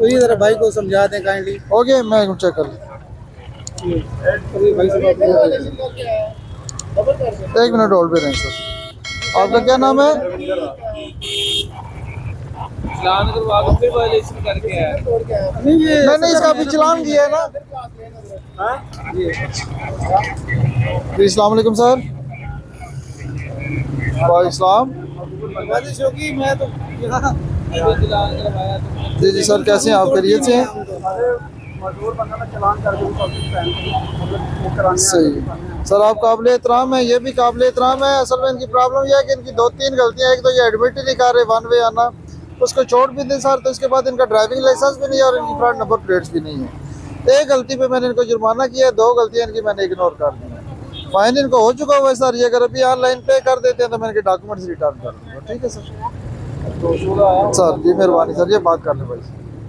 वही जरा भाई को समझा दें काइंडली। ओके, मैं चेक कर लूँ। भाई से बात करें। 1 मिनट होल्ड पे रहें सर। आपका क्या नाम है? चालान करवा दो, फिर वायलेशन करके है। नहीं ये नहीं, इसका अभी चालान किया है ना। जी, अस्सलाम वालेकुम सर। वालेकुम। बारिश होगी मैं तो यहाँ अभी चालान करवाया तुमने। जी जी सर, कैसे हैं आप? खैरियत से हैं? मजदूर बंदा मैं चलान कर दूँ मतलब कराने सही सर, आप काबिल एहतराम है, ये भी काबिल एहतराम है। असल में इनकी प्रॉब्लम यह है कि इनकी 2-3 गलतियाँ। एक तो ये एडमिट ही नहीं कर रहे वन वे आना, उसको छोड़ भी दें सर, तो इसके बाद इनका ड्राइविंग लाइसेंस भी नहीं है और इनकी फ्रंट नंबर प्लेट्स भी नहीं है। एक गलती पे मैंने इनको जुर्माना किया है, 2 गलतियाँ इनकी मैंने इग्नोर कर दी है। फाइन इनको हो चुका हुआ है सर। ये अगर अभी ऑनलाइन पे कर देते हैं तो मैं इनके डॉक्यूमेंट्स रिटर्न कर दूँगा। ठीक है सर। तो शुरू आया सर जी मेहरबानी सर, ये बात कर लें भाई।